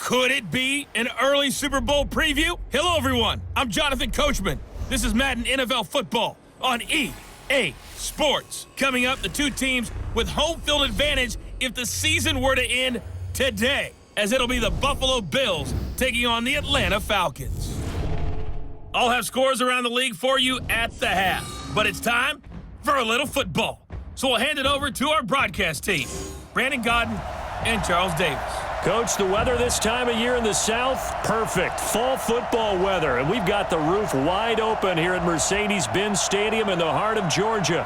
Could it be an early Super Bowl preview? Hello, everyone. I'm Jonathan Coachman. This is Madden NFL Football on EA Sports. Coming up, the two teams with home field advantage if the season were to end today, as it'll be the Buffalo Bills taking on the Atlanta Falcons. I'll have scores around the league for you at the half, but it's time for a little football. So we'll hand it over to our broadcast team, Brandon Godden and Charles Davis. Coach, the weather this time of year in the South, perfect. Fall football weather, and we've got the roof wide open here at Mercedes-Benz Stadium in the heart of Georgia.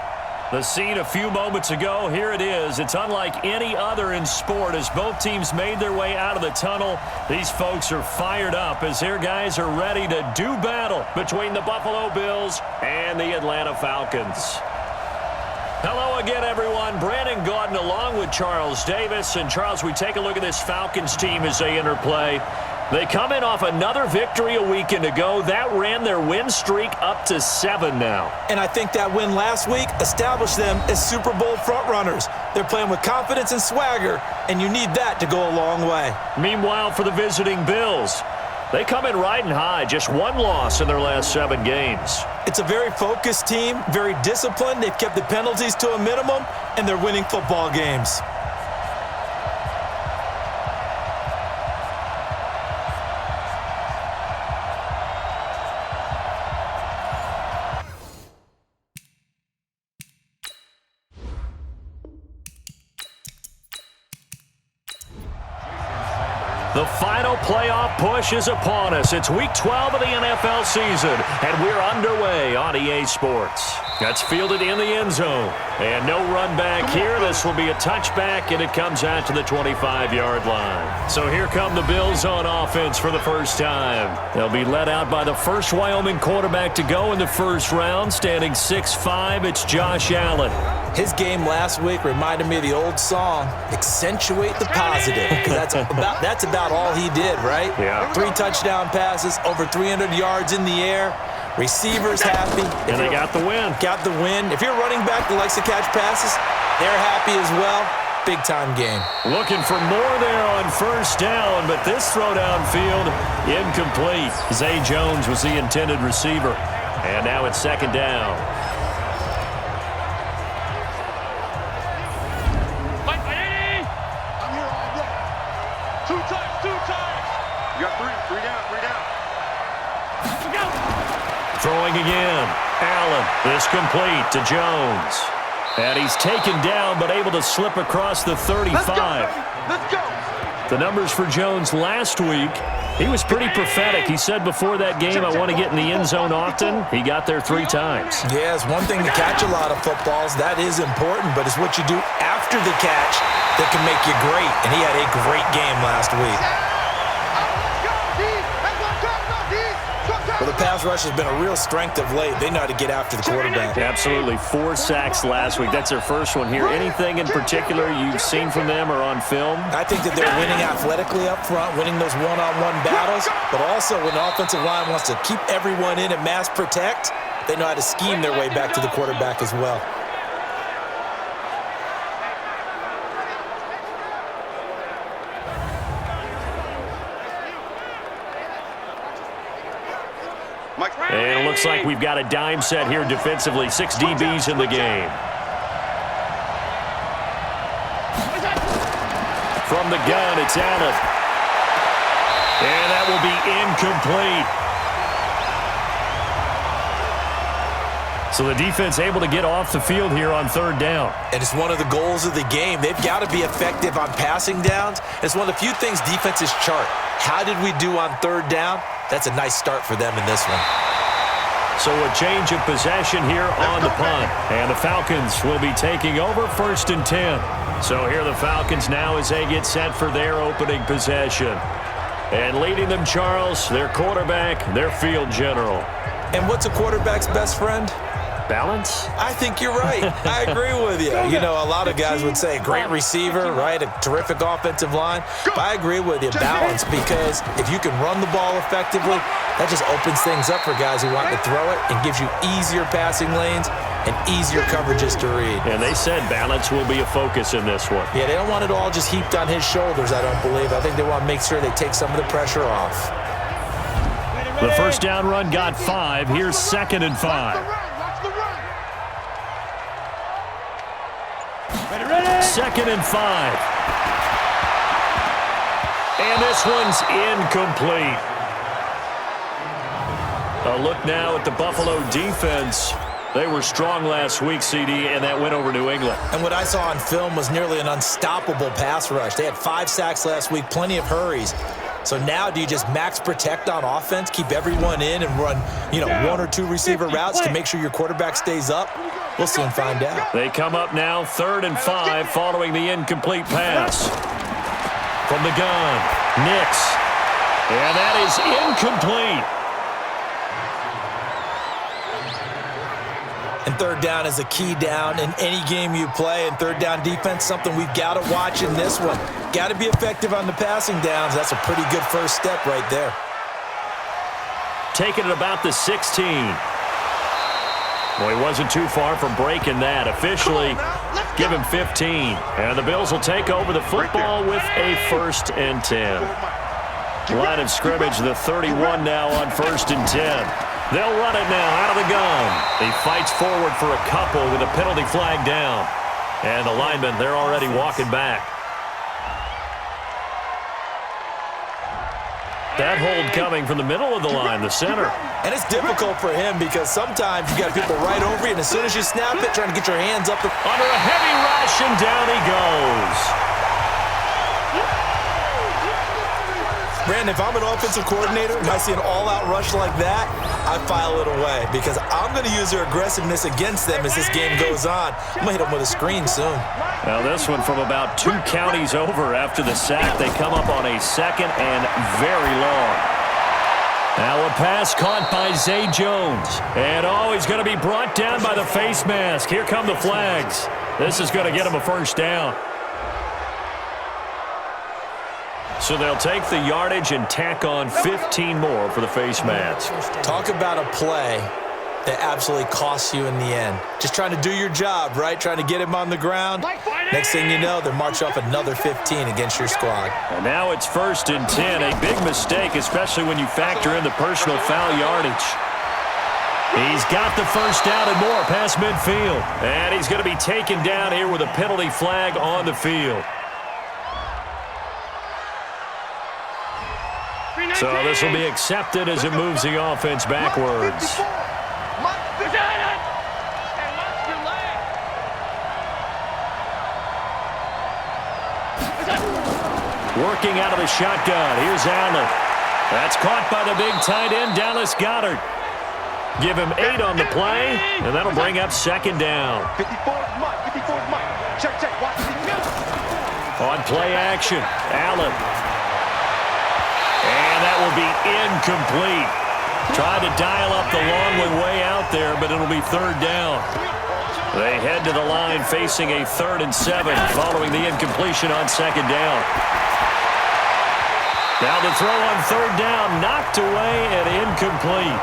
The scene a few moments ago, here it is. It's unlike any other in sport as both teams made their way out of the tunnel. These folks are fired up as their guys are ready to do battle between the Buffalo Bills and the Atlanta Falcons. Hello again, everyone. Brandon Gaudin along with Charles Davis. And, Charles, we take a look at this Falcons team as they interplay. They come in off another victory a weekend ago. That ran their win streak up to 7 now. And I think that win last week established them as Super Bowl frontrunners. They're playing with confidence and swagger, and you need that to go a long way. Meanwhile, for the visiting Bills, they come in riding high, just one loss in their last 7 games. It's a very focused team, very disciplined. They've kept the penalties to a minimum, and they're winning football games. The final playoff push is upon us. It's Week 12 of the NFL season, and we're underway on EA Sports. That's fielded in the end zone. And no run back here. This will be a touchback, and it comes out to the 25-yard line. So here come the Bills on offense for the first time. They'll be led out by the first Wyoming quarterback to go in the first round, standing 6'5". It's Josh Allen. His game last week reminded me of the old song, accentuate the positive, because that's about all he did, right? Yeah. 3 touchdown passes, over 300 yards in the air, receivers happy. And they got the win. Got the win. If you're a running back that likes to catch passes, they're happy as well. Big-time game. Looking for more there on first down, but this throw downfield, incomplete. Zay Jones was the intended receiver. And now it's second down. Throwing again. Allen, this complete to Jones. And he's taken down but able to slip across the 35. Let's go. The numbers for Jones last week, he was pretty prophetic. He said before that game, I want to get in the end zone often. He got there 3 times. Yeah, it's one thing to catch a lot of footballs. That is important, but it's what you do after the catch that can make you great. And he had a great game last week. Well, the pass rush has been a real strength of late. They know how to get after the quarterback. Absolutely. 4 sacks last week. That's their first one here. Anything in particular you've seen from them or on film? I think that they're winning athletically up front, winning those one-on-one battles, but also when the offensive line wants to keep everyone in and mass protect, they know how to scheme their way back to the quarterback as well. And it looks like we've got a dime set here defensively. 6 DBs in the game. From the gun, it's Allen. And that will be incomplete. So the defense able to get off the field here on third down. And it's one of the goals of the game. They've got to be effective on passing downs. It's one of the few things defenses chart. How did we do on third down? That's a nice start for them in this one. So a change of possession here on the punt. And the Falcons will be taking over 1st and 10. So here are the Falcons now as they get set for their opening possession. And leading them, Charles, their quarterback, their field general. And what's a quarterback's best friend? Balance? I think you're right. I agree with you. You know, a lot of guys would say great receiver, right? A terrific offensive line. But I agree with you. Balance, because if you can run the ball effectively, that just opens things up for guys who want to throw it and gives you easier passing lanes. and easier coverages to read. And they said balance will be a focus in this one. Yeah, they don't want it all just heaped on his shoulders, I don't believe. I think they want to make sure they take some of the pressure off. The first down run got 5. Here's 2nd and 5. 2nd and 5. And this one's incomplete. A look now at the Buffalo defense. They were strong last week, CD, and that went over New England. And what I saw on film was nearly an unstoppable pass rush. They had 5 sacks last week, plenty of hurries. So now do you just max protect on offense, keep everyone in and run, 1 or 2 receiver routes to make sure your quarterback stays up? We'll soon find out. They come up now 3rd and 5 following the incomplete pass. From the gun, Nix. And that is incomplete. And 3rd down is a key down in any game you play. And 3rd down defense, something we've got to watch in this one. Got to be effective on the passing downs. That's a pretty good first step right there. Taking it about the 16. Well, he wasn't too far from breaking that. Officially, give him 15. And the Bills will take over the football with a 1st and 10. Line of scrimmage, the 31 now on 1st and 10. They'll run it now out of the gun. He fights forward for a couple with a penalty flag down. And the linemen, they're already walking back. That hold coming from the middle of the line, the center. And it's difficult for him because sometimes you got people right over you, and as soon as you snap it, trying to get your hands up. Under a heavy rush, and down he goes. Brandon, if I'm an offensive coordinator and I see an all-out rush like that, I file it away because I'm going to use their aggressiveness against them as this game goes on. I'm going to hit them with a screen soon. Now this one from about 2 counties over after the sack. They come up on a 2nd and very long. Now a pass caught by Zay Jones. And he's going to be brought down by the face mask. Here come the flags. This is going to get him a 1st down. So they'll take the yardage and tack on 15 more for the face mask. Talk about a play that absolutely costs you in the end. Just trying to do your job, right? Trying to get him on the ground. Next thing you know, they march off another 15 against your squad. And now it's 1st and 10. A big mistake, especially when you factor in the personal foul yardage. He's got the 1st down and more past midfield. And he's going to be taken down here with a penalty flag on the field. So this will be accepted as it moves the offense backwards. Working out of the shotgun. Here's Allen. That's caught by the big tight end, Dallas Goedert. Give him 8 on the play, and that'll bring up 2nd down. On play action, Allen. And that will be incomplete. Tried to dial up the long way out there, but it'll be 3rd down. They head to the line facing a 3rd and 7 following the incompletion on 2nd down. Now the throw on 3rd down, knocked away and incomplete.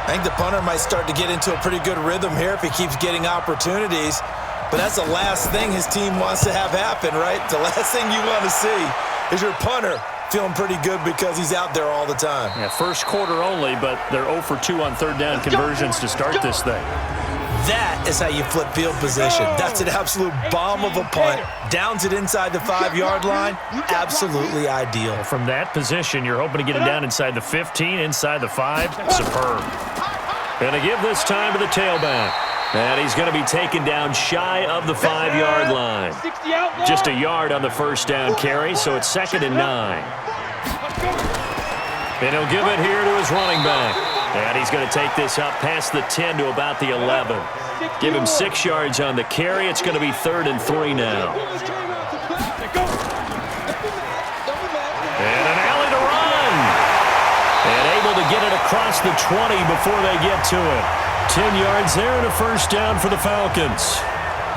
I think the punter might start to get into a pretty good rhythm here if he keeps getting opportunities. But that's the last thing his team wants to have happen, right? The last thing you want to see is your punter feeling pretty good because he's out there all the time. Yeah, first quarter only, but they're 0 for 2 on 3rd down conversions to start this thing. That is how you flip field position. That's an absolute bomb of a punt. Downs it inside the 5-yard line. Absolutely ideal. From that position, you're hoping to get it down inside the 15, inside the 5. Superb. Going to give this time to the tailback. And he's going to be taken down shy of the 5-yard line. Just a yard on the 1st down carry, so it's 2nd and 9. And he'll give it here to his running back. And he's going to take this up past the 10 to about the 11. Give him 6 yards on the carry. It's going to be 3rd and 3 now. And an alley to run. And able to get it across the 20 before they get to it. 10 yards there and a 1st down for the Falcons.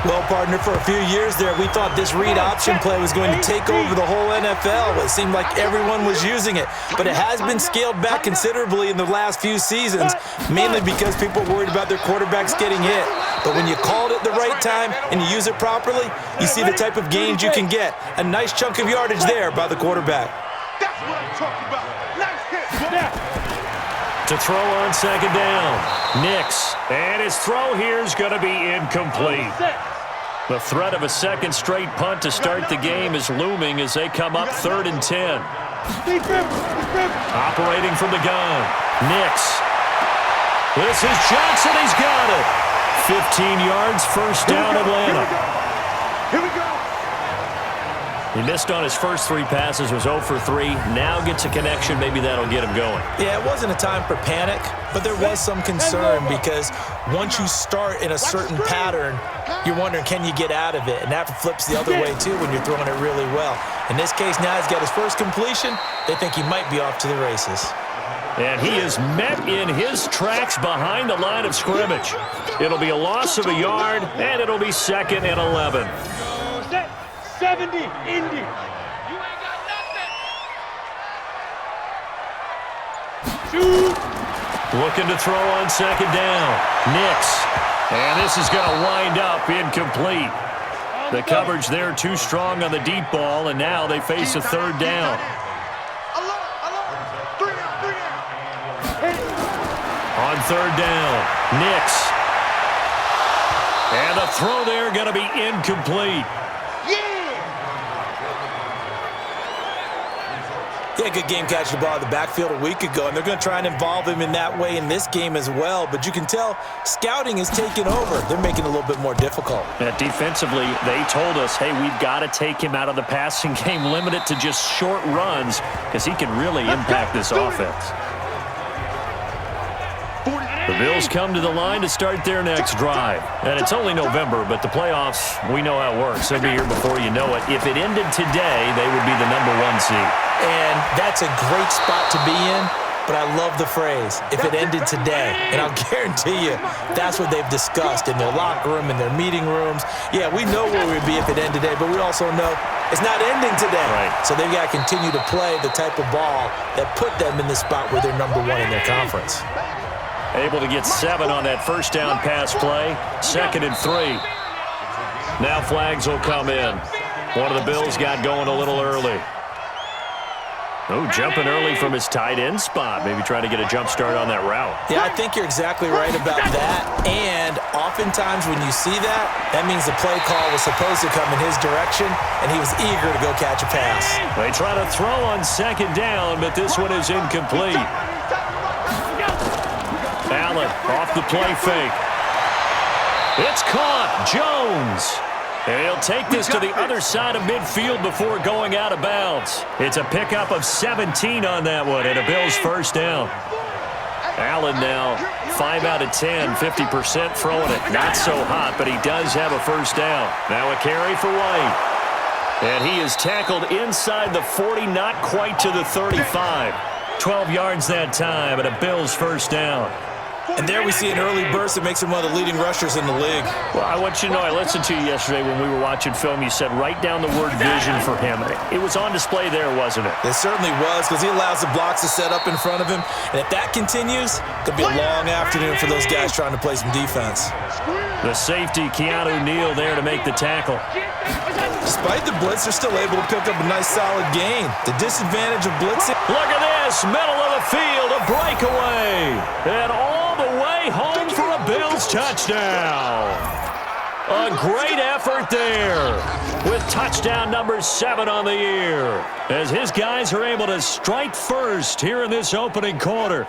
Well, partner, for a few years there, we thought this read option play was going to take over the whole NFL. It seemed like everyone was using it, but it has been scaled back considerably in the last few seasons, mainly because people are worried about their quarterbacks getting hit. But when you called it the right time and you use it properly, you see the type of gains you can get. A nice chunk of yardage there by the quarterback. That's what I'm talking about. Nice hit. To throw on second down, Nix. And his throw here is going to be incomplete. The threat of a second straight punt to start the game is looming as they come up 3rd and 10. Operating from the gun, Nix. This is Johnson. He's got it. 15 yards, first down, Atlanta. Here we go. He missed on his first 3 passes, was 0 for 3. Now gets a connection. Maybe that'll get him going. Yeah, it wasn't a time for panic, but there was some concern because once you start in a certain pattern, you're wondering, can you get out of it? And that flips the other way, too, when you're throwing it really well. In this case, now he's got his first completion. They think he might be off to the races. And he is met in his tracks behind the line of scrimmage. It'll be a loss of a yard, and it'll be 2nd and 11. 70, Indy. You ain't got nothing. Shoot. Looking to throw on second down. Nix. And this is going to wind up incomplete. The coverage there too strong on the deep ball, and now they face a 3rd down. On 3rd down, Nix. And the throw there going to be incomplete. Yeah, good game catching the ball in the backfield a week ago, and they're going to try and involve him in that way in this game as well. But you can tell scouting is taking over. They're making it a little bit more difficult. Defensively, they told us, hey, we've got to take him out of the passing game, limit it to just short runs, because he can really impact this offense. The Bills come to the line to start their next drive. And it's only November, but the playoffs, we know how it works. They'll be here before you know it. If it ended today, they would be the #1 seed. And that's a great spot to be in, but I love the phrase, if it ended today. And I'll guarantee you, that's what they've discussed in their locker room, in their meeting rooms. Yeah, we know where we'd be if it ended today, but we also know it's not ending today. Right. So they've got to continue to play the type of ball that put them in the spot where they're #1 in their conference. Able to get 7 on that first down pass play. 2nd and 3. Now flags will come in. One of the Bills got going a little early. Oh, jumping early from his tight end spot. Maybe trying to get a jump start on that route. Yeah, I think you're exactly right about that. And oftentimes when you see that, that means the play call was supposed to come in his direction, and he was eager to go catch a pass. They try to throw on 2nd down, but this one is incomplete. Allen off the play fake. It's caught. Jones. And he'll take this to the other side of midfield before going out of bounds. It's a pickup of 17 on that one and a Bills first down. Allen now 5 out of 10, 50% throwing it. Not so hot, but he does have a first down. Now a carry for White. And he is tackled inside the 40, not quite to the 35. 12 yards that time and a Bills first down. And there we see an early burst that makes him one of the leading rushers in the league. Well, I want you to know, I listened to you yesterday when we were watching film. You said write down the word vision for him. It was on display there, wasn't it? It certainly was, because he allows the blocks to set up in front of him. And if that continues, it could be a long afternoon for those guys trying to play some defense. The safety, Keanu Neal, there to make the tackle. Despite the blitz, they're still able to pick up a nice, solid gain. The disadvantage of blitzing. Look at this, middle of the field, a breakaway. And all the way home for a Bills touchdown. A great effort there with touchdown number 7 on the year as his guys are able to strike first here in this opening quarter.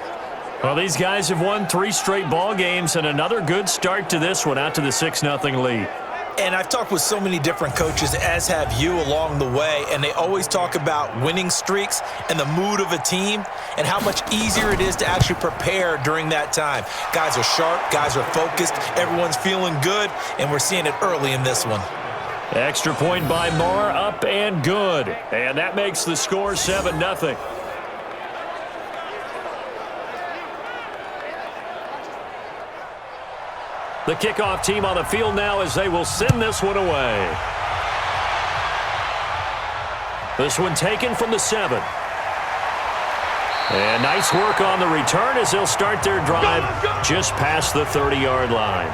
Well, these guys have won 3 straight ball games and another good start to this one out to the 6-0 lead. And I've talked with so many different coaches, as have you, along the way, and they always talk about winning streaks and the mood of a team and how much easier it is to actually prepare during that time. Guys are sharp, guys are focused, everyone's feeling good, and we're seeing it early in this one. Extra point by Marr, up and good. And that makes the score 7-0. The kickoff team on the field now as they will send this one away. This one taken from the 7. And nice work on the return as they'll start their drive just past the 30-yard line.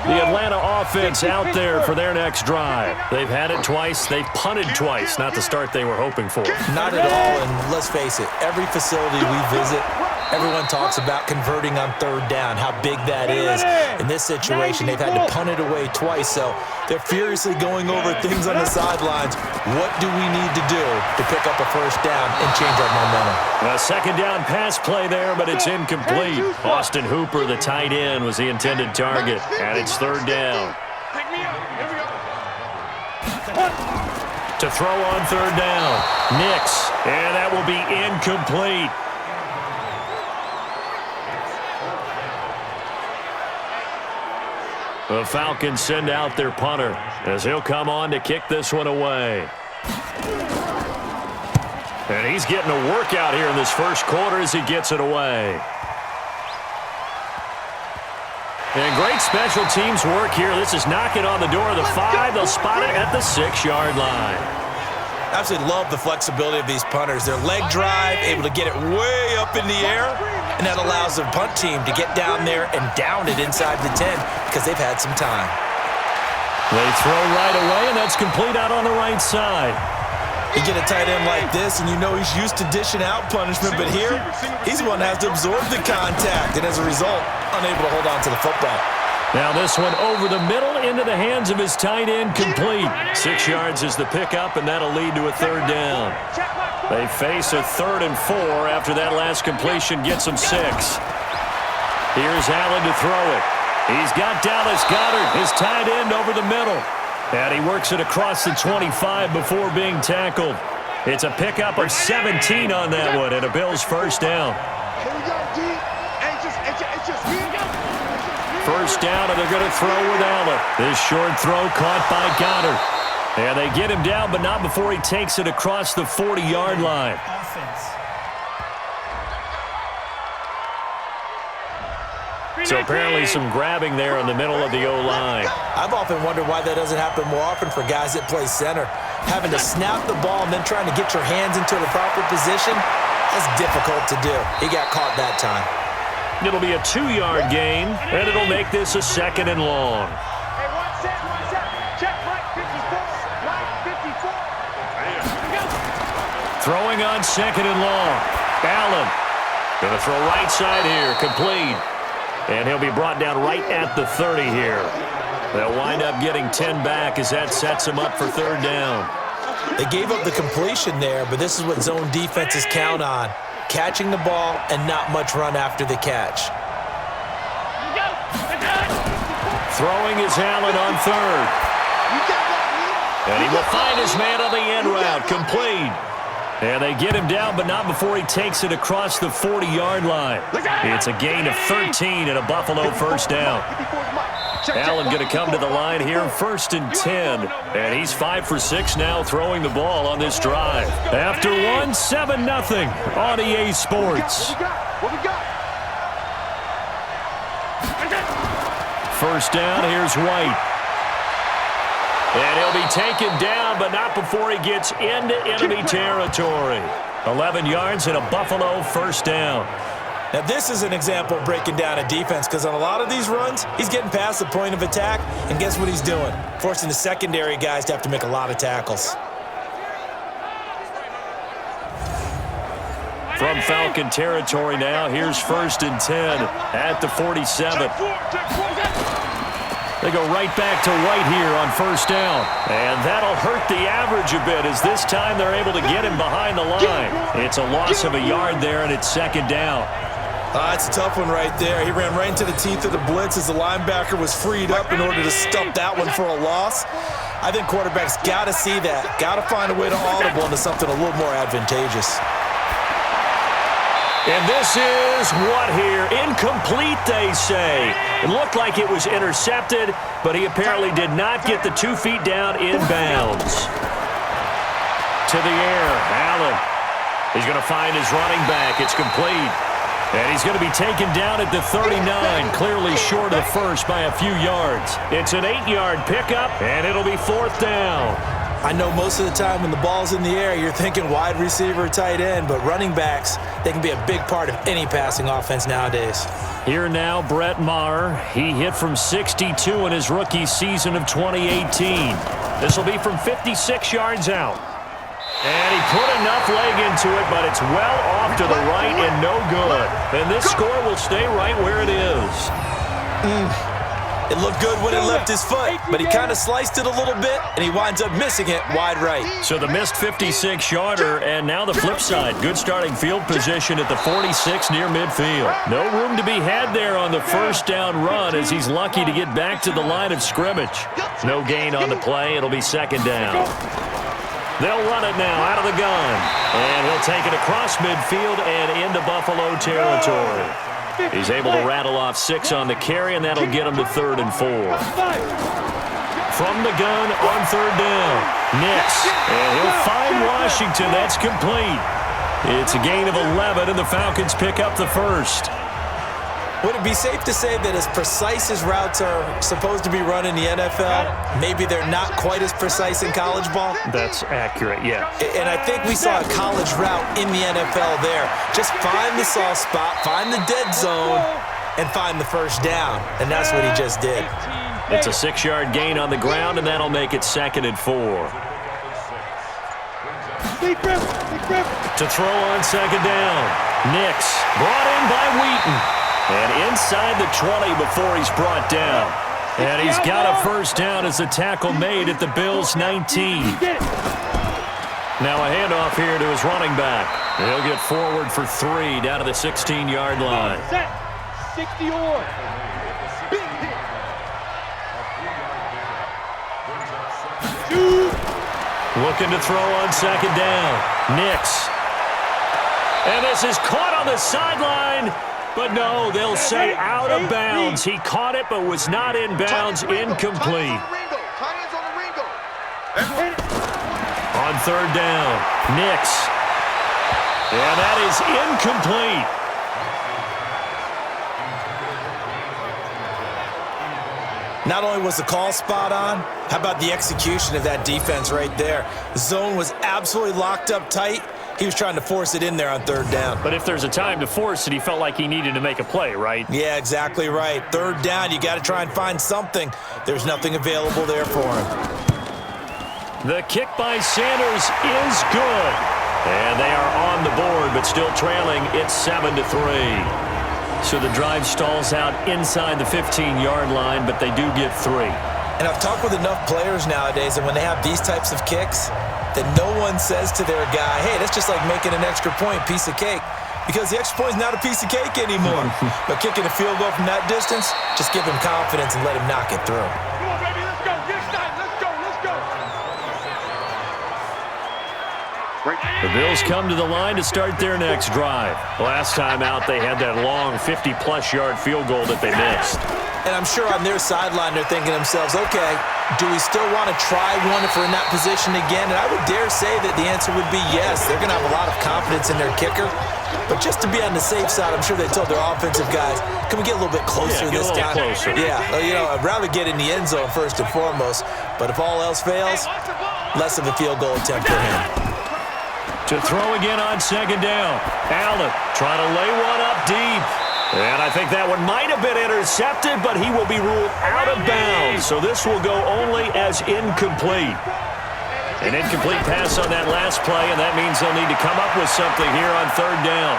The Atlanta offense out there for their next drive. They've had it twice. They've punted twice. Not the start they were hoping for. Not at all, and let's face it, every facility we visit, everyone talks about converting on third down, how big that is. In this situation, they've had to punt it away twice, so they're furiously going over things on the sidelines. What do we need to do to pick up a first down and change our momentum? A second down pass play there, but it's incomplete. Austin Hooper, the tight end, was the intended target, and it's third down. To throw on third down, Nix, and that will be incomplete. The Falcons send out their punter as he'll come on to kick this one away. And he's getting a workout here in this first quarter as he gets it away. And great special teams work here. This is knocking on the door of the 5. They'll spot it at the 6-yard line. Absolutely love the flexibility of these punters. Their leg drive, able to get it way up in the air, and that allows the punt team to get down there and down it inside the 10 because they've had some time. They throw right away, and that's complete out on the right side. You get a tight end like this, and you know he's used to dishing out punishment, but here, he's the one that has to absorb the contact, and as a result, unable to hold on to the football. Now this one over the middle into the hands of his tight end, complete. 6 yards is the pickup, and that'll lead to a third down. They face a 3rd and 4 after that last completion gets them 6. Here's Allen to throw it. He's got Dallas Goedert, his tight end, over the middle. And he works it across the 25 before being tackled. It's a pickup of 17 on that one, and a Bills first down. First down, and they're going to throw with Allen. This short throw caught by Goddard. And they get him down, but not before he takes it across the 40-yard line. So apparently some grabbing there in the middle of the O-line. I've often wondered why that doesn't happen more often for guys that play center. Having to snap the ball and then trying to get your hands into the proper position, that's difficult to do. He got caught that time. It'll be a 2-yard gain, and it'll make this a 2nd and long. Hey, one set. Check right 54. Right 54. Throwing on 2nd and long. Allen going to throw right side here, complete. And he'll be brought down right at the 30 here. They'll wind up getting 10 back as that sets him up for third down. They gave up the completion there, but this is what zone defenses count on. Catching the ball and not much run after the catch. Throwing is Allen on 3rd. And he will find his man on the end route, complete. And they get him down, but not before he takes it across the 40-yard line. It's a gain of 13 and a Buffalo first down. Allen going to come to the line here, 1st and 10. And he's 5 for 6 now throwing the ball on this drive. After 1, 7-0 on EA Sports. First down, here's White. And he'll be taken down, but not before he gets into enemy territory. 11 yards and a Buffalo first down. Now, this is an example of breaking down a defense because on a lot of these runs, he's getting past the point of attack, and guess what he's doing? Forcing the secondary guys to have to make a lot of tackles. From Falcon territory now, here's 1st and 10 at the 47. They go right back to White here on first down. And that'll hurt the average a bit as this time they're able to get him behind the line. It's a loss of a yard there, and it's 2nd down. It's a tough one right there. He ran right into the teeth of the blitz as the linebacker was freed up in order to stop that one for a loss. I think quarterbacks got to see that. Got to find a way to audible into something a little more advantageous. And this is what here? Incomplete, they say. It looked like it was intercepted, but he apparently did not get the 2 feet down in bounds. To the air, Allen. He's going to find his running back. It's complete. And he's going to be taken down at the 39, clearly short of the first by a few yards. It's an 8-yard pickup, and it'll be 4th down. I know most of the time when the ball's in the air, you're thinking wide receiver, tight end, but running backs, they can be a big part of any passing offense nowadays. Here now, Brett Maher. He hit from 62 in his rookie season of 2018. This will be from 56 yards out. And he put enough leg into it, but it's well off to the right and no good. And this score will stay right where it is. It looked good when it left his foot, but he kind of sliced it a little bit, and he winds up missing it wide right. So the missed 56-yarder, and now the flip side. Good starting field position at the 46 near midfield. No room to be had there on the first down run as he's lucky to get back to the line of scrimmage. No gain on the play. It'll be 2nd down. They'll run it now out of the gun. And he'll take it across midfield and into Buffalo territory. He's able to rattle off 6 on the carry, and that'll get him to 3rd and 4. From the gun on 3rd down. Nix. And he'll find Washington. That's complete. It's a gain of 11, and the Falcons pick up the first. Would it be safe to say that as precise as routes are supposed to be run in the NFL, maybe they're not quite as precise in college ball? That's accurate, yeah. And I think we saw a college route in the NFL there. Just find the soft spot, find the dead zone, and find the first down. And that's what he just did. It's a 6-yard gain on the ground, and that'll make it 2nd and 4. To throw on 2nd down. Nix brought in by Wheaton. And inside the 20 before he's brought down. And he's got a first down as the tackle made at the Bills' 19. Now a handoff here to his running back. He'll get forward for 3 down to the 16-yard line. Set. 60 on. Big hit. Looking to throw on 2nd down. Nix. And this is caught on the sideline. But no, they'll say out of bounds. He caught it but was not in bounds. Incomplete. On 3rd down, Nix. And that is incomplete. Not only was the call spot on, how about the execution of that defense right there? The zone was absolutely locked up tight. He was trying to force it in there on 3rd down. But if there's a time to force it, he felt like he needed to make a play, right? Yeah, exactly right. 3rd down, you got to try and find something. There's nothing available there for him. The kick by Sanders is good. And they are on the board, but still trailing. It's 7-3. So the drive stalls out inside the 15-yard line, but they do get 3. And I've talked with enough players nowadays, and when they have these types of kicks, that no one says to their guy, hey, that's just like making an extra point, piece of cake. Because the extra point is not a piece of cake anymore. But kicking a field goal from that distance, just give him confidence and let him knock it through. Come on, baby, let's go. Get started. Let's go. Let's go. The Bills come to the line to start their next drive. Last time out, they had that long 50-plus-yard field goal that they missed. And I'm sure on their sideline they're thinking to themselves, okay, do we still want to try one if we're in that position again? And I would dare say that the answer would be yes. They're going to have a lot of confidence in their kicker. But just to be on the safe side, I'm sure they told their offensive guys, can we get a little bit closer this time? Closer. Yeah, I'd rather get in the end zone first and foremost. But if all else fails, less of a field goal attempt for him. To throw again on 2nd down. Allen trying to lay one up deep. And I think that one might have been intercepted, but he will be ruled out of bounds. So this will go only as incomplete. An incomplete pass on that last play, and that means they'll need to come up with something here on 3rd down.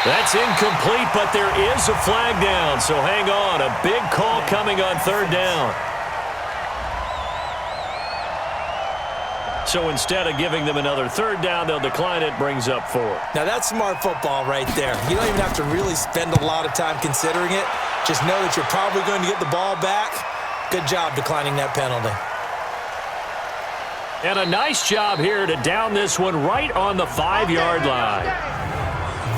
That's incomplete, but there is a flag down, so hang on. A big call coming on 3rd down. So instead of giving them another 3rd down, they'll decline it, brings up 4. Now that's smart football right there. You don't even have to really spend a lot of time considering it. Just know that you're probably going to get the ball back. Good job declining that penalty. And a nice job here to down this one right on the 5-yard line.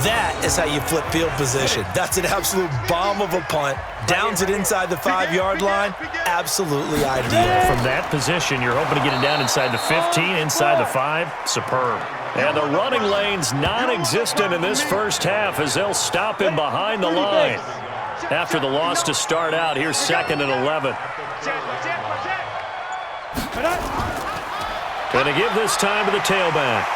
That is how you flip field position. That's an absolute bomb of a punt. Downs it inside the 5-yard line. Absolutely ideal. From that position, you're hoping to get it down inside the 15, inside the 5. Superb. And the running lane's non-existent in this first half as they'll stop him behind the line. After the loss to start out, here's 2nd and 11. Going to give this time to the tailback.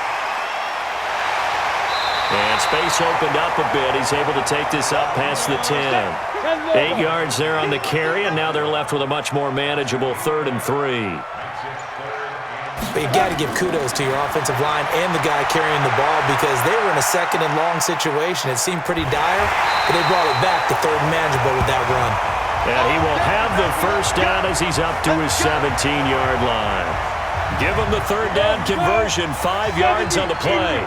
And space opened up a bit. He's able to take this up past the 10. 8 yards there on the carry, and now they're left with a much more manageable 3rd and 3. But you got to give kudos to your offensive line and the guy carrying the ball because they were in a 2nd and long situation. It seemed pretty dire, but they brought it back to 3rd and manageable with that run. And he will have the first down as he's up to his 17-yard line. Give him the 3rd down conversion, 5 yards on the play.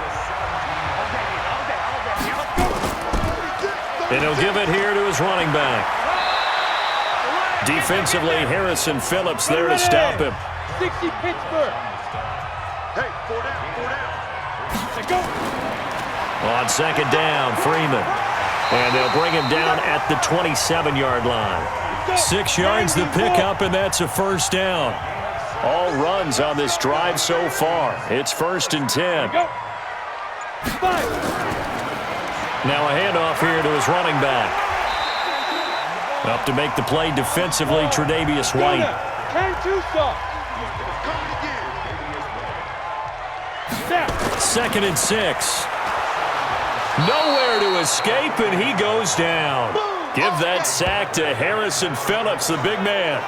And he'll give it here to his running back. Defensively, Harrison Phillips there to stop him. 60 Pittsburgh. Hey, 4 down. Let's go. On 2nd down, Freeman. And they'll bring him down at the 27-yard line. 6 yards the pickup, and that's a first down. All runs on this drive so far. It's 1st and 10. Go. 5. Now a handoff here to his running back. Up to make the play defensively, Tre'Davious White. Turn 2 soft. 2nd and 6. Nowhere to escape, and he goes down. Give that sack to Harrison Phillips, the big man.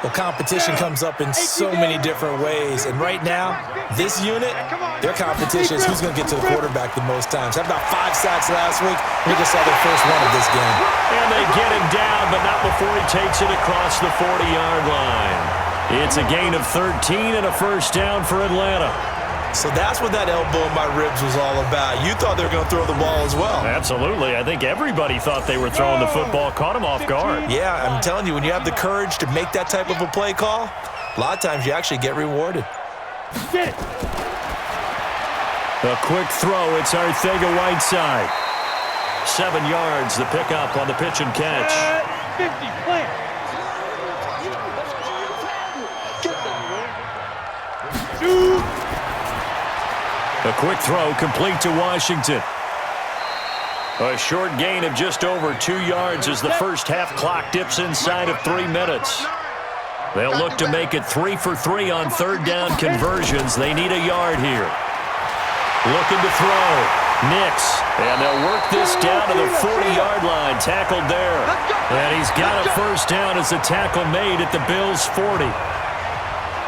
Well, competition comes up in so many different ways, and right now, this unit, their competition is who's going to get to the quarterback the most times. Had about 5 sacks last week. We just saw their first one of this game. And they get him down, but not before he takes it across the 40-yard line. It's a gain of 13 and a first down for Atlanta. So that's what that elbow in my ribs was all about. You thought they were going to throw the ball as well. Absolutely. I think everybody thought they were throwing the football, caught him off guard. Yeah, I'm telling you, when you have the courage to make that type of a play call, a lot of times you actually get rewarded. A quick throw. It's Arcega-Whiteside. 7 yards, the pickup on the pitch and catch. 50, plant. A quick throw complete to Washington. A short gain of just over 2 yards as the first half clock dips inside of 3 minutes. They'll look to make it 3 for 3 on 3rd down conversions. They need a yard here. Looking to throw. Nix. And they'll work this down to the 40-yard line. Tackled there. And he's got a first down as the tackle made at the Bills' 40.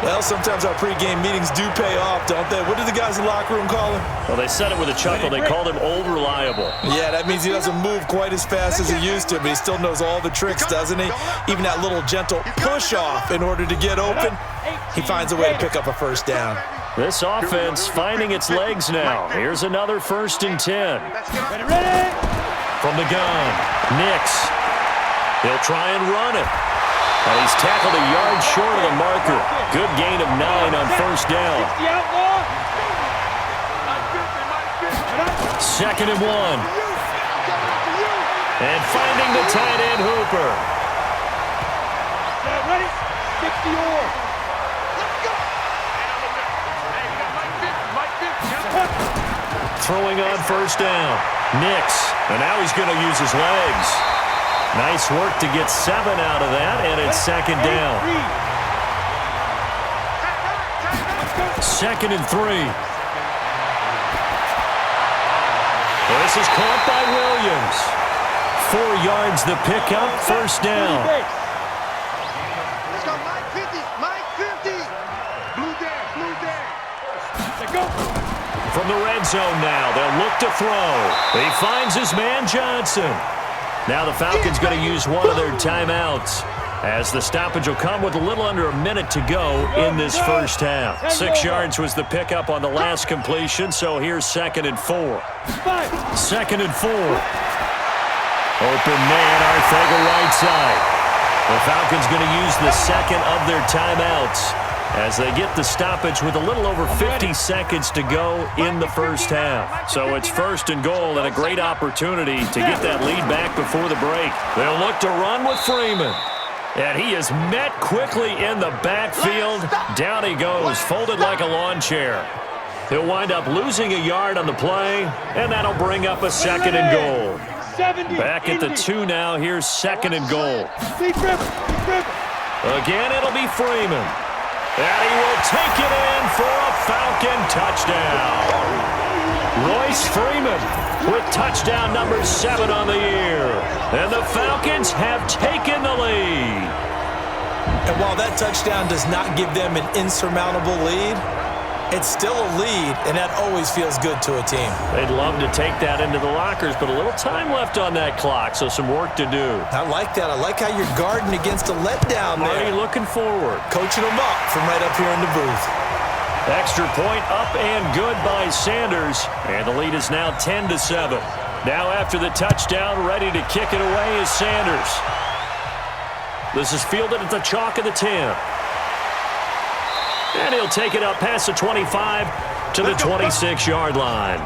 Well, sometimes our pregame meetings do pay off, don't they? What did the guys in the locker room call him? Well, they said it with a chuckle. They called him Old Reliable. Yeah, that means he doesn't move quite as fast as he used to, but he still knows all the tricks, doesn't he? Even that little gentle push-off in order to get open, he finds a way to pick up a first down. This offense finding its legs now. Here's another 1st and 10. Ready? From the gun, Nix. He'll try and run it. And he's tackled a yard short of the marker. Good gain of 9 on first down. 2nd and 1. And finding the tight end Hooper. Ready? 60 or. Throwing on first down. Nix. And now he's going to use his legs. Nice work to get 7 out of that, and it's 2nd down. 2nd and 3. This is caught by Williams. 4 yards the pickup, first down. Let's go, Mike 50, Mike 50. Blue down. Let's go. From the red zone now, they'll look to throw. He finds his man Johnson. Now the Falcons going to use one of their timeouts as the stoppage will come with a little under a minute to go in this first half. 6 yards was the pickup on the last completion, so here's 2nd and 4. 2nd and 4. Open man, Arcega-Whiteside. The Falcons going to use the second of their timeouts as they get the stoppage with a little over 50 seconds to go in the first half. So it's 1st and goal and a great opportunity to get that lead back before the break. They'll look to run with Freeman. And he is met quickly in the backfield. Down he goes, folded like a lawn chair. He'll wind up losing a yard on the play, and that'll bring up a second and goal. Back at the 2 now. Here's second and goal. Again, it'll be Freeman. And he will take it in for a Falcon touchdown. Royce Freeman with touchdown number 7 on the year. And the Falcons have taken the lead. And while that touchdown does not give them an insurmountable lead, it's still a lead, and that always feels good to a team. They'd love to take that into the lockers, but a little time left on that clock, so some work to do. I like that. I like how you're guarding against a letdown there. Marty looking forward. Coaching them up from right up here in the booth. Extra point up and good by Sanders, and the lead is now 10-7. Now after the touchdown, ready to kick it away is Sanders. This is fielded at the chalk of the 10. And he'll take it up past the 25 to the 26-yard line.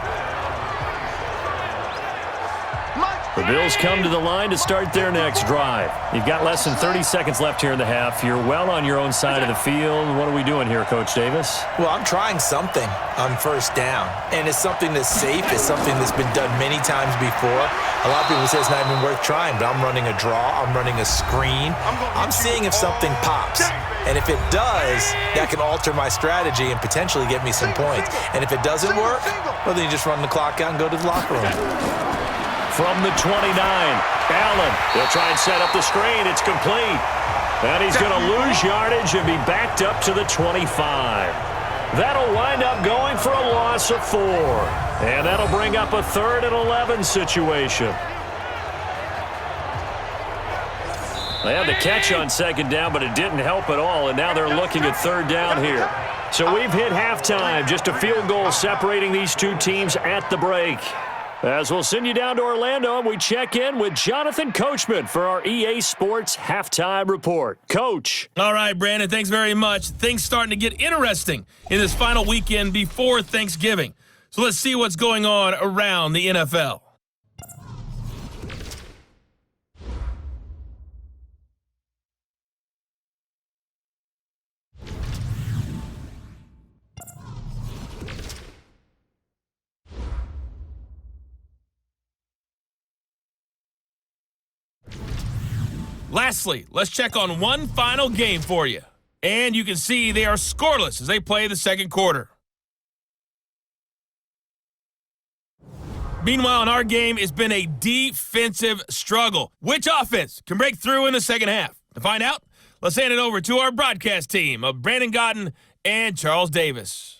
The Bills come to the line to start their next drive. You've got less than 30 seconds left here in the half. You're well on your own side of the field. What are we doing here, Coach Davis? Well, I'm trying something on first down, and it's something that's safe. It's something that's been done many times before. A lot of people say it's not even worth trying, but I'm running a draw. I'm running a screen. I'm seeing if something pops. And if it does, that can alter my strategy and potentially get me some points. And if it doesn't work, well, then you just run the clock out and go to the locker room. From the 29, Allen. They'll try and set up the screen. It's complete. And he's going to lose yardage and be backed up to the 25. That'll wind up going for a loss of 4. And that'll bring up a 3rd and 11 situation. They had the catch on second down, but it didn't help at all, and now they're looking at 3rd down here. So we've hit halftime, just a field goal separating these two teams at the break. As we'll send you down to Orlando, and we check in with Jonathan Coachman for our EA Sports Halftime Report. Coach. All right, Brandon, thanks very much. Things starting to get interesting in this final weekend before Thanksgiving. So let's see what's going on around the NFL. Lastly, let's check on one final game for you. And you can see they are scoreless as they play the second quarter. Meanwhile, in our game, it's been a defensive struggle. Which offense can break through in the second half? To find out, let's hand it over to our broadcast team of Brandon Gotten and Charles Davis.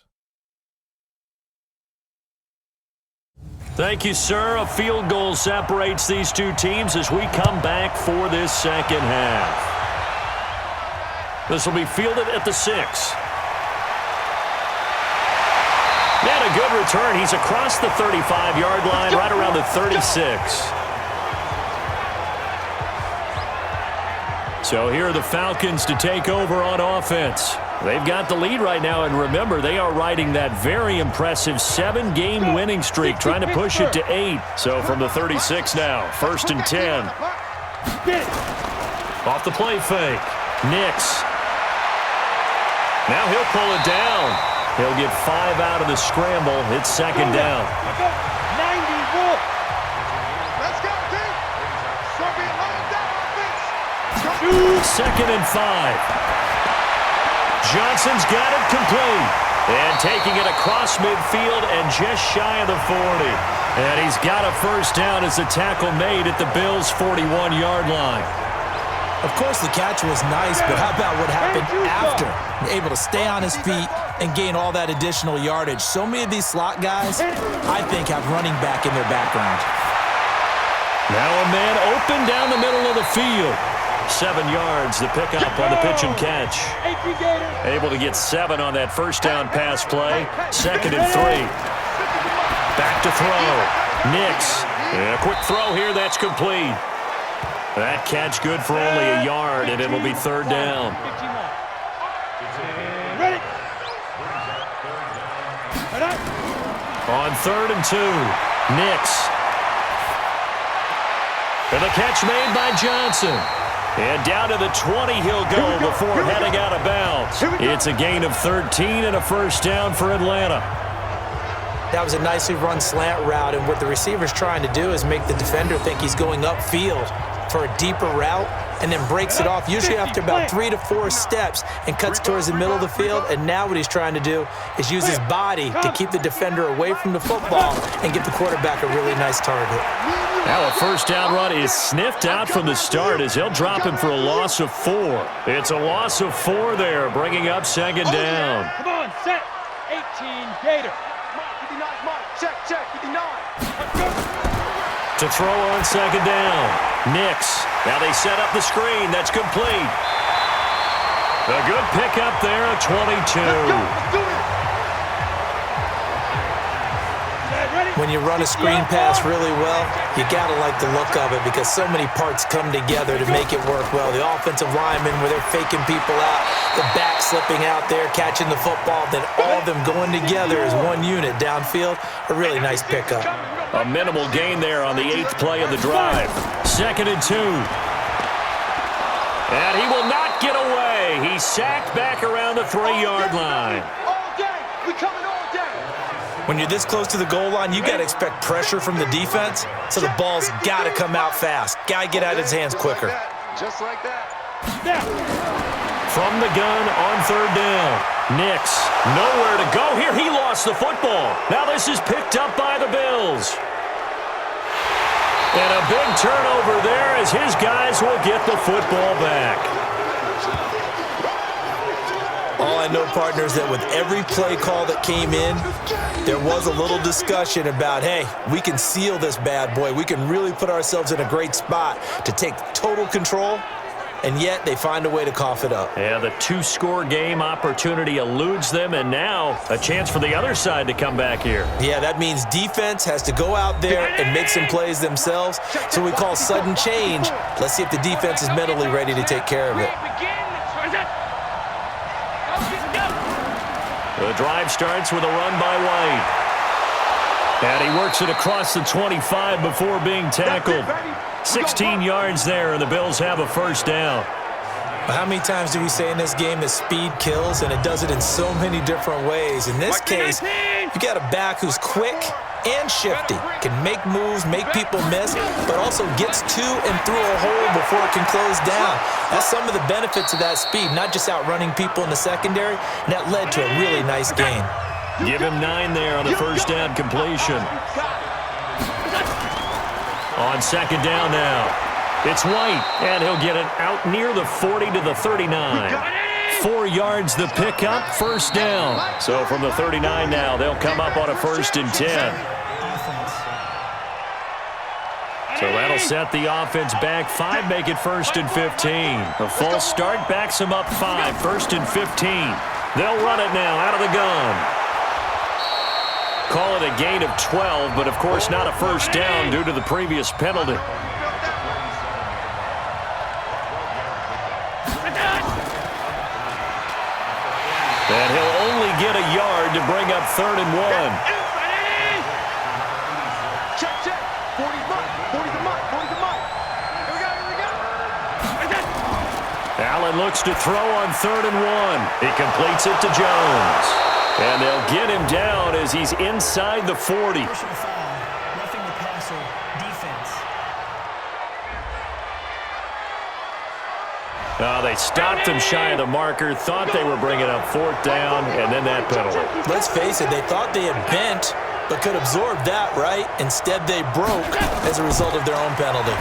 Thank you, sir. A field goal separates these two teams as we come back for this second half. This will be fielded at the 6. And a good return. He's across the 35-yard line, right around the 36. So here are the Falcons to take over on offense. They've got the lead right now, and remember, they are riding that very impressive 7-game winning streak, trying to push it to 8. So from the 36 now, 1st and 10. Off the play fake. Nix. Now he'll pull it down. He'll get 5 out of the scramble. It's second down. 94. Let's go, team. Soviet line down offense. 2nd and 5. Johnson's got it complete. And taking it across midfield and just shy of the 40. And he's got a first down as the tackle made at the Bills' 41-yard line. Of course, the catch was nice, but how about what happened after? Able to stay on his feet and gain all that additional yardage. So many of these slot guys, I think, have running back in their background. Now a man open down the middle of the field. 7 yards, the pickup on the pitch and catch. Able to get 7 on that first down pass play. 2nd and 3. Back to throw. Nix. And a quick throw here, that's complete. That catch good for only a yard, and it'll be 3rd down. On 3rd and 2. Nix. And the catch made by Johnson. And down to the 20 he'll go before heading out of bounds. It's a gain of 13 and a first down for Atlanta. That was a nicely run slant route, and what the receiver's trying to do is make the defender think he's going upfield for a deeper route, and then breaks it off, usually after about 3 to 4 steps, and cuts towards the middle of the field. And now what he's trying to do is use his body to keep the defender away from the football and get the quarterback a really nice target. Now a first down run is sniffed out from the start as he'll drop him for a loss of 4. It's a loss of 4 there, bringing up second down. Come on, set. 18, Gator. Mark, 59, Mark. Check, 59. To throw on second down. Nix. Now they set up the screen. That's complete. A good pickup there at 22. Let's do it. When you run a screen pass really well, you got to like the look of it because so many parts come together to make it work well. The offensive linemen, where they're faking people out, the back slipping out there, catching the football, then all of them going together as one unit downfield. A really nice pickup. A minimal gain there on the 8th play of the drive. 2nd and 2. And he will not get away. He's sacked back around the 3-yard line. All day. We coming all day. When you're this close to the goal line, you got to expect pressure from the defense, so the ball's got to come out fast. Got to get out of his hands quicker. Just like that. From the gun on 3rd down. Nix, nowhere to go here. He lost the football. Now this is picked up by the Bills. And a big turnover there as his guys will get the football back. All I know, partner, is that with every play call that came in, there was a little discussion about, hey, we can seal this bad boy. We can really put ourselves in a great spot to take total control, and yet they find a way to cough it up. Yeah, the 2-score game opportunity eludes them, and now a chance for the other side to come back here. Yeah, that means defense has to go out there and make some plays themselves. So we call sudden change. Let's see if the defense is mentally ready to take care of it. The drive starts with a run by White. And he works it across the 25 before being tackled. 16 yards there, and the Bills have a first down. How many times do we say in this game that speed kills, and it does it in so many different ways? In this case, you got a back who's quick and shifty, can make moves, make people miss, but also gets to and through a hole before it can close down. That's some of the benefits of that speed, not just outrunning people in the secondary, and that led to a really nice gain. Give him 9 there on the first down completion. On second down now, it's White, and he'll get it out near the 40 to the 39. 4 yards the pickup, first down. So from the 39 now, they'll come up on a 1st and 10. So that'll set the offense back 5, make it 1st and 15. A false start backs them up 5, 1st and 15. They'll run it now out of the gun. Call it a gain of 12, but of course not a first down due to the previous penalty. And he'll only get a yard to bring up 3rd and 1. Check. 40's mine. 40's the mine. 40's the mine. Here we go. Allen looks to throw on 3rd and 1. He completes it to Jones. And they'll get him down as he's inside the 40. They stopped him shy of the marker, thought they were bringing up 4th down, and then that penalty. Let's face it, they thought they had bent, but could absorb that, right? Instead, they broke as a result of their own penalty.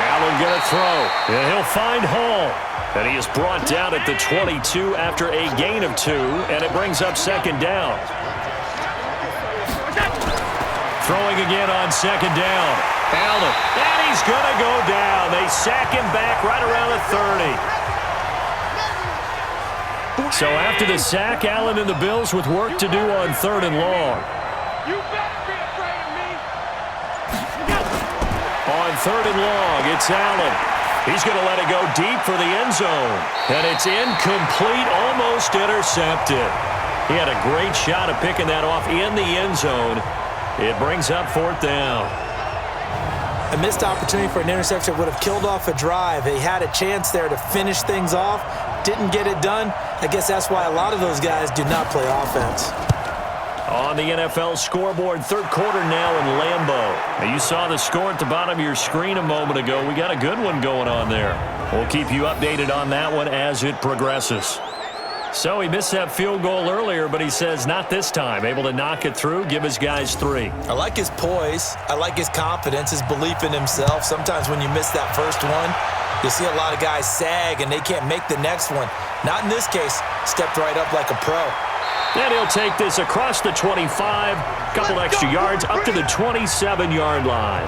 Allen going to throw, and he'll find Hall. And he is brought down at the 22 after a gain of 2, and it brings up second down. Throwing again on second down. Allen, and he's going to go down. They sack him back right around the 30. So after the sack, Allen and the Bills with work to do on 3rd and long. You better be afraid of me. On 3rd and long, it's Allen. He's going to let it go deep for the end zone. And it's incomplete, almost intercepted. He had a great shot of picking that off in the end zone. It brings up 4th down. A missed opportunity for an interception would have killed off a drive. They had a chance there to finish things off. Didn't get it done. I guess that's why a lot of those guys do not play offense. On the NFL scoreboard, third quarter now in Lambeau. Now, you saw the score at the bottom of your screen a moment ago. We got a good one going on there. We'll keep you updated on that one as it progresses. So he missed that field goal earlier, but he says not this time. Able to knock it through, give his guys 3. I like his poise. I like his confidence, his belief in himself. Sometimes when you miss that first one, you see a lot of guys sag and they can't make the next one. Not in this case. Stepped right up like a pro. And he'll take this across the 25, couple extra yards up to the 27-yard line.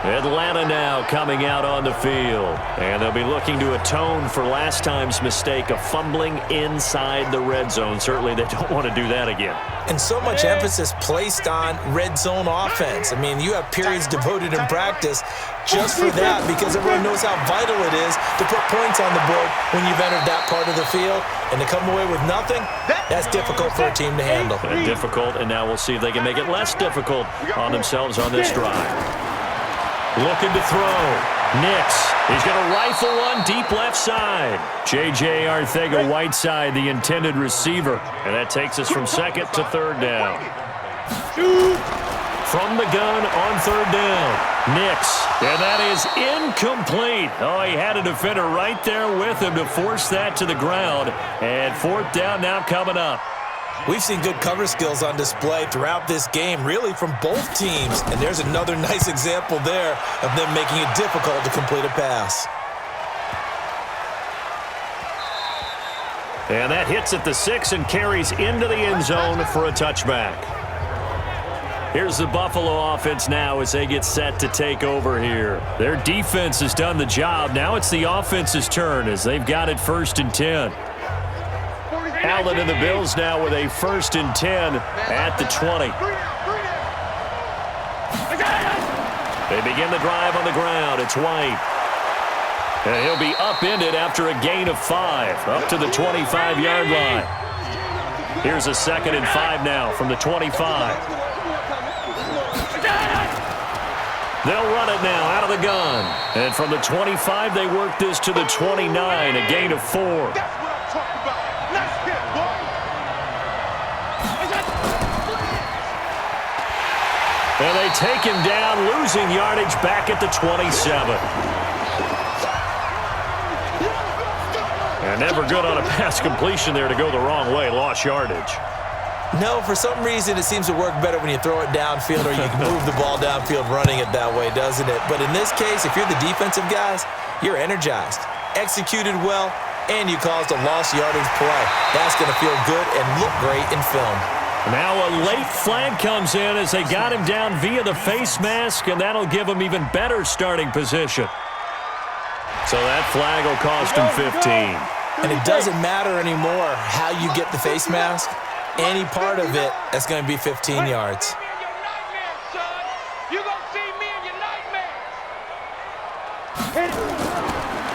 Atlanta now coming out on the field. And they'll be looking to atone for last time's mistake of fumbling inside the red zone. Certainly they don't want to do that again. And so much emphasis placed on red zone offense. I mean, you have periods devoted in practice just for that because everyone knows how vital it is to put points on the board when you've entered that part of the field. And to come away with nothing, that's difficult for a team to handle. And difficult, and now we'll see if they can make it less difficult on themselves on this drive. Looking to throw. Nix. He's going to rifle one deep left side. J.J. Arcega-Whiteside, the intended receiver. And that takes us from second to third down. From the gun on third down. Nix. And that is incomplete. Oh, he had a defender right there with him to force that to the ground. And fourth down now coming up. We've seen good cover skills on display throughout this game, really from both teams. And there's another nice example there of them making it difficult to complete a pass. And that hits at the 6 and carries into the end zone for a touchback. Here's the Buffalo offense now as they get set to take over here. Their defense has done the job. Now it's the offense's turn as they've got it 1st and 10. Allen and the Bills now with a 1st and 10 at the 20. They begin the drive on the ground. It's White. And he'll be upended after a gain of 5 up to the 25-yard line. Here's a 2nd and 5 now from the 25. They'll run it now out of the gun. And from the 25, they work this to the 29, a gain of 4. And they take him down, losing yardage back at the 27. And never good on a pass completion there to go the wrong way. Lost yardage. No, for some reason, it seems to work better when you throw it downfield or you can move the ball downfield running it that way, doesn't it? But in this case, if you're the defensive guys, you're energized, executed well, and you caused a lost yardage play. That's going to feel good and look great in film. Now a late flag comes in as they got him down via the face mask, and that'll give him even better starting position. So that flag will cost him 15. And it doesn't matter anymore how you get the face mask. Any part of it, that's going to be 15 yards.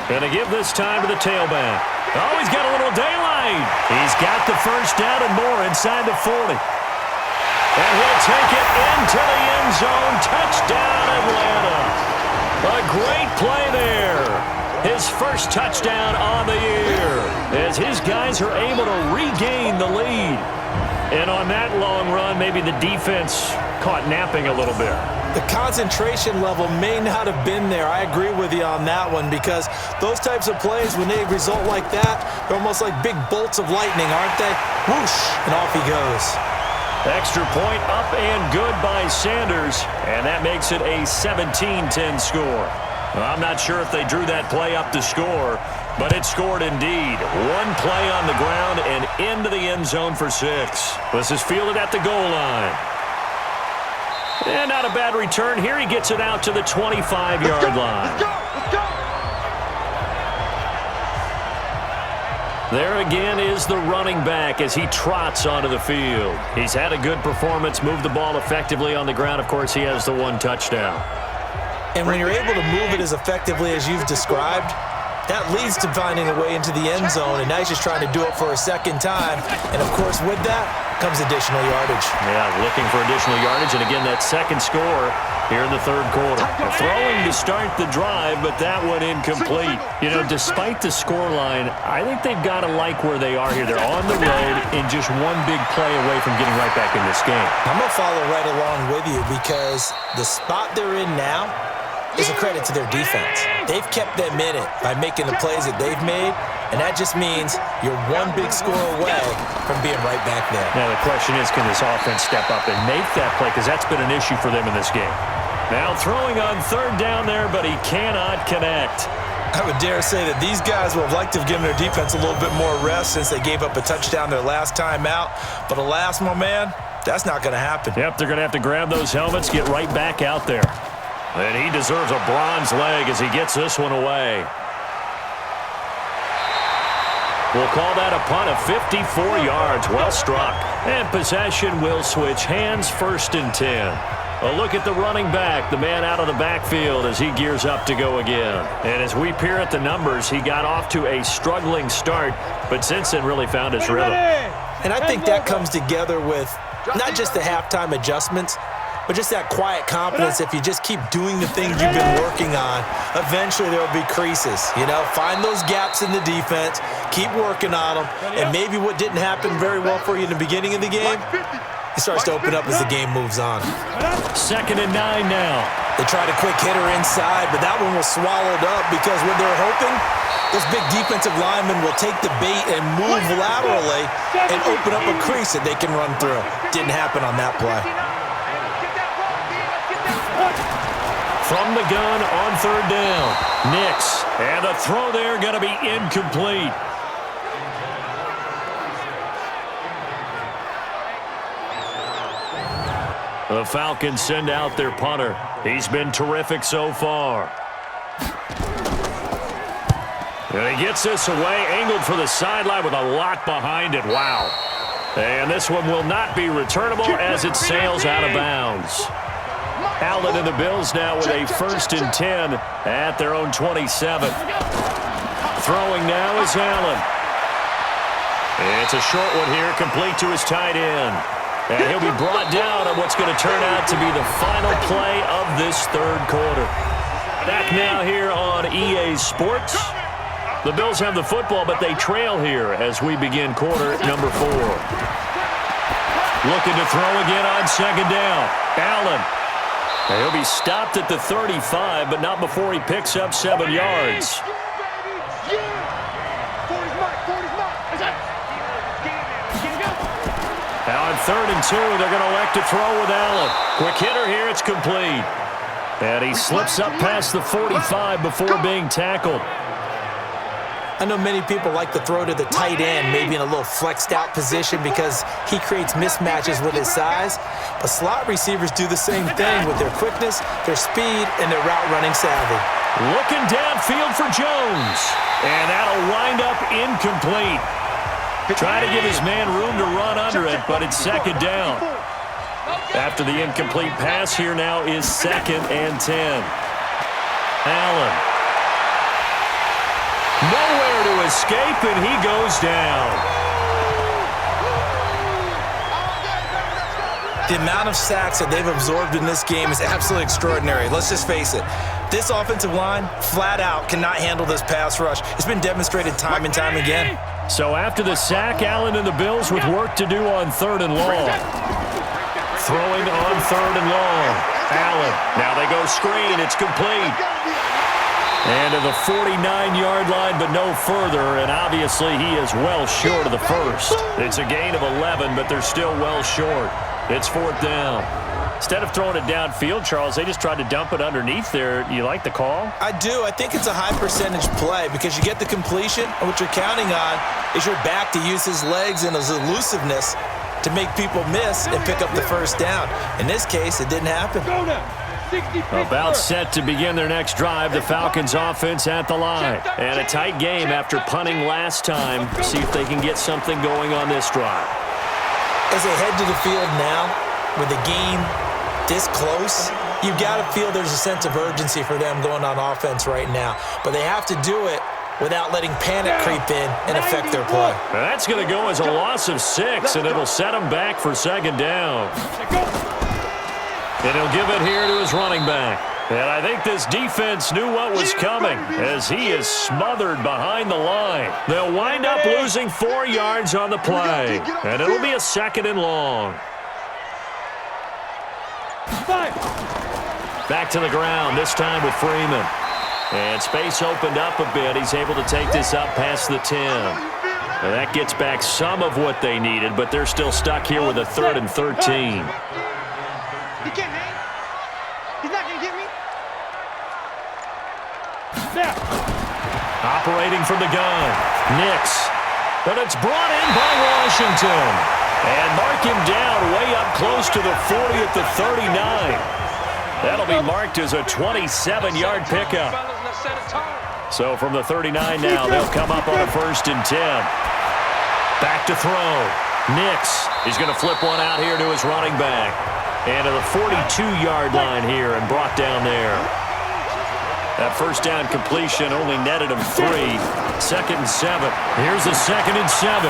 Going to give this time to the tailback. Oh, he's got a little daylight. He's got the first down and more inside the 40. And he'll take it into the end zone. Touchdown, Atlanta. A great play there. His first touchdown on the year as his guys are able to regain the lead. And on that long run, maybe the defense caught napping a little bit. The concentration level may not have been there. I agree with you on that one because those types of plays, when they result like that, they're almost like big bolts of lightning, aren't they? Whoosh, and off he goes. Extra point up and good by Sanders, and that makes it a 17-10 score. Well, I'm not sure if they drew that play up to score, but it scored indeed. One play on the ground and into the end zone for 6. This is fielded at the goal line. And not a bad return. Here he gets it out to the 25-yard line. Let's go! There again is the running back as he trots onto the field. He's had a good performance, moved the ball effectively on the ground. Of course, he has the 1 touchdown. And when you're able to move it as effectively as you've described, that leads to finding a way into the end zone, and now he's just trying to do it for a second time. And, of course, with that comes additional yardage. Yeah, looking for additional yardage. And, again, that second score here in the third quarter. Throwing to start the drive, but that one incomplete. You know, despite the scoreline, I think they've got to like where they are here. They're on the road and just one big play away from getting right back in this game. I'm going to follow right along with you because the spot they're in now is a credit to their defense. They've kept them in it by making the plays that they've made, and that just means you're one big score away from being right back there. Now the question is, can this offense step up and make that play, because that's been an issue for them in this game. Now throwing on third down there, but he cannot connect. I would dare say that these guys would have liked to have given their defense a little bit more rest since they gave up a touchdown their last time out. But alas, my man, that's not going to happen. Yep, they're going to have to grab those helmets, get right back out there. And he deserves a bronze leg as he gets this one away. We'll call that a punt of 54 yards. Well struck. And possession will switch hands, 1st and 10. A look at the running back, the man out of the backfield as he gears up to go again. And as we peer at the numbers, he got off to a struggling start, but since then really found his rhythm. And I think that comes together with not just the halftime adjustments, but just that quiet confidence. If you just keep doing the things you've been working on, eventually there will be creases. You know, find those gaps in the defense, keep working on them, and maybe what didn't happen very well for you in the beginning of the game, it starts to open up as the game moves on. 2nd and 9 now. They tried a quick hitter inside, but that one was swallowed up because what they're hoping, those big defensive linemen will take the bait and move laterally and open up a crease that they can run through. Didn't happen on that play. From the gun on third down, Nix. And the throw there going to be incomplete. The Falcons send out their punter. He's been terrific so far. And he gets this away, angled for the sideline with a lot behind it. Wow. And this one will not be returnable as it sails out of bounds. Allen and the Bills now with a 1st and 10 at their own 27. Throwing now is Allen. It's a short one here, complete to his tight end. And he'll be brought down on what's going to turn out to be the final play of this third quarter. Back now here on EA Sports. The Bills have the football, but they trail here as we begin quarter number 4. Looking to throw again on 2nd down. Allen. And he'll be stopped at the 35, but not before he picks up 7 yards. Now on 3rd and 2, they're going to elect to throw with Allen. Quick hitter here, it's complete. And he slips up past the 45 before being tackled. I know many people like to throw to the tight end, maybe in a little flexed out position because he creates mismatches with his size. But slot receivers do the same thing with their quickness, their speed, and their route running savvy. Looking downfield for Jones. And that'll wind up incomplete. Trying to give his man room to run under it, but it's 2nd down. After the incomplete pass, here now is 2nd and 10. Allen. Nowhere to escape, and he goes down. The amount of sacks that they've absorbed in this game is absolutely extraordinary. Let's just face it. This offensive line, flat out, cannot handle this pass rush. It's been demonstrated time and time again. So after the sack, Allen and the Bills with work to do on 3rd and long. Throwing on 3rd and long. Allen. Now they go screen. It's complete. And to the 49-yard line, but no further. And obviously he is well short of the first. It's a gain of 11, but they're still well short. It's 4th down. Instead of throwing it downfield, Charles, they just tried to dump it underneath there. You like the call? I do. I think it's a high percentage play because you get the completion, and what you're counting on is your back to use his legs and his elusiveness to make people miss and pick up the first down. In this case, it didn't happen. About set to begin their next drive, the Falcons offense at the line. And a tight game after punting last time. See if they can get something going on this drive. As they head to the field now, with the game this close, you've got to feel there's a sense of urgency for them going on offense right now. But they have to do it without letting panic creep in and affect their play. That's going to go as a loss of 6, and it'll set them back for 2nd down. And he'll give it here to his running back. And I think this defense knew what was coming as he is smothered behind the line. They'll wind up losing 4 yards on the play. And it'll be a 2nd and long. Back to the ground, this time with Freeman. And space opened up a bit. He's able to take this up past the 10. And that gets back some of what they needed, but they're still stuck here with a 3rd and 13. He can't hang. He's not going to get me. Operating from the gun, Nix. But it's brought in by Washington. And mark him down way up close to the 40 at the 39. That'll be marked as a 27-yard pickup. So from the 39 now, they'll come up on a 1st and 10. Back to throw. Nix. He's going to flip one out here to his running back. And to the 42-yard line here and brought down there. That first down completion only netted him 3. 2nd and 7. Here's a 2nd and 7.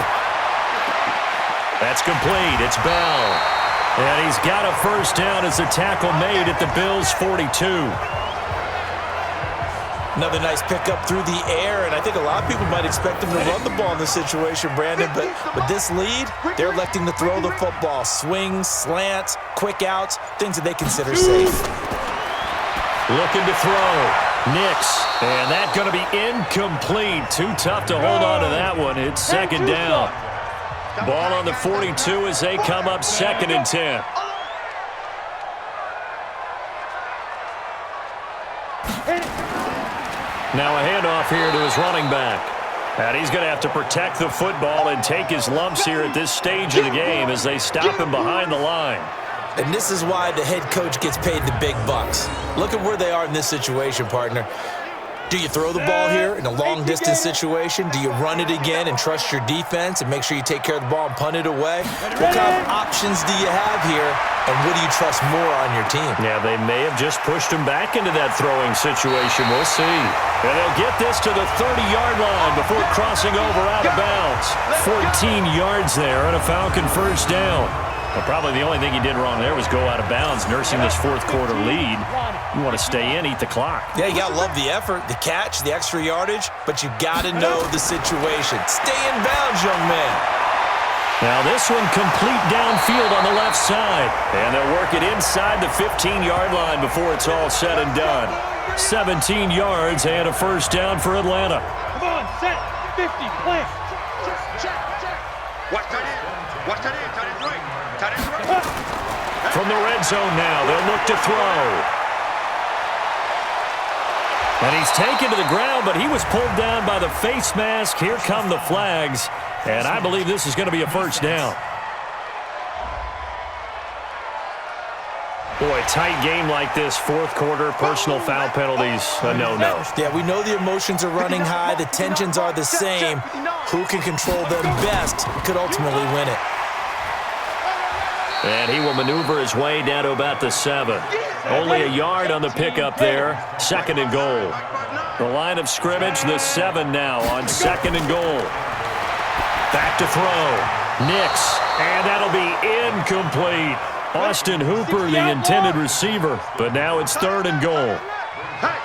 That's complete. It's Bell. And he's got a first down as the tackle made at the Bills' 42. Another nice pickup through the air, and I think a lot of people might expect him to run the ball in this situation, Brandon, but with this lead, they're electing to throw the football. Swings, slants, quick outs, things that they consider safe. Looking to throw. Nix. And that's going to be incomplete. Too tough to hold on to that one. It's 2nd down. Ball on the 42 as they come up 2nd and 10. Now a handoff here to his running back. And he's going to have to protect the football and take his lumps here at this stage of the game as they stop him behind the line. And this is why the head coach gets paid the big bucks. Look at where they are in this situation, partner. Do you throw the ball here in a long-distance situation? Do you run it again and trust your defense and make sure you take care of the ball and punt it away? What kind of options do you have here, and what do you trust more on your team? Yeah, they may have just pushed him back into that throwing situation. We'll see. And they'll get this to the 30-yard line before crossing over out of bounds. 14 yards there and a Falcon first down. Well, probably the only thing he did wrong there was go out of bounds, nursing this 4th quarter lead. You want to stay in, eat the clock. Yeah, you got to love the effort, the catch, the extra yardage, but you got to know the situation. Stay in bounds, young man. Now this one complete downfield on the left side. And they'll work it inside the 15-yard line before it's all said and done. 17 yards and a first down for Atlanta. Come on, set, 50, plant. Watch that in. Watch that in. Tight end right. Tight end right. From the red zone now, they'll look to throw. And he's taken to the ground, but he was pulled down by the face mask. Here come the flags, and I believe this is going to be a first down. Boy, tight game like this, 4th quarter, personal foul penalties, a no-no. Yeah, we know the emotions are running high, the tensions are the same. Who can control them best could ultimately win it. And he will maneuver his way down to about the 7. Only a yard on the pickup there. 2nd and goal. The line of scrimmage, the 7 now on 2nd and goal. Back to throw. Nix. And that'll be incomplete. Austin Hooper, the intended receiver. But now it's 3rd and goal.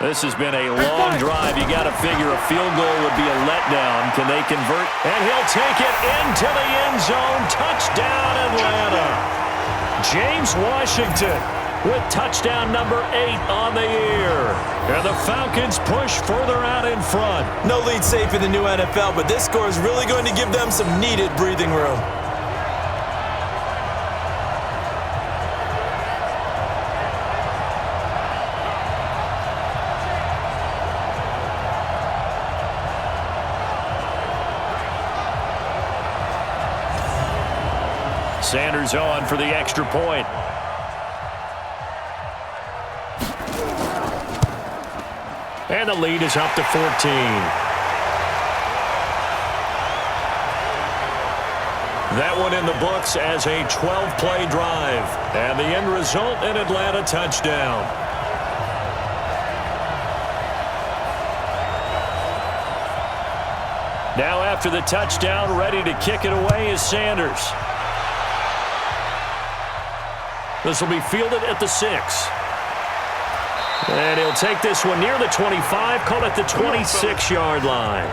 This has been a long drive. You got to figure a field goal would be a letdown. Can they convert? And he'll take it into the end zone. Touchdown, Atlanta. James Washington with touchdown number 8 on the year. And the Falcons push further out in front. No lead safe in the new NFL, but this score is really going to give them some needed breathing room. Sanders on for the extra point. And the lead is up to 14. That one in the books as a 12-play drive. And the end result, an Atlanta touchdown. Now after the touchdown, ready to kick it away is Sanders. This will be fielded at the 6. And he'll take this one near the 25, call it the 26-yard line.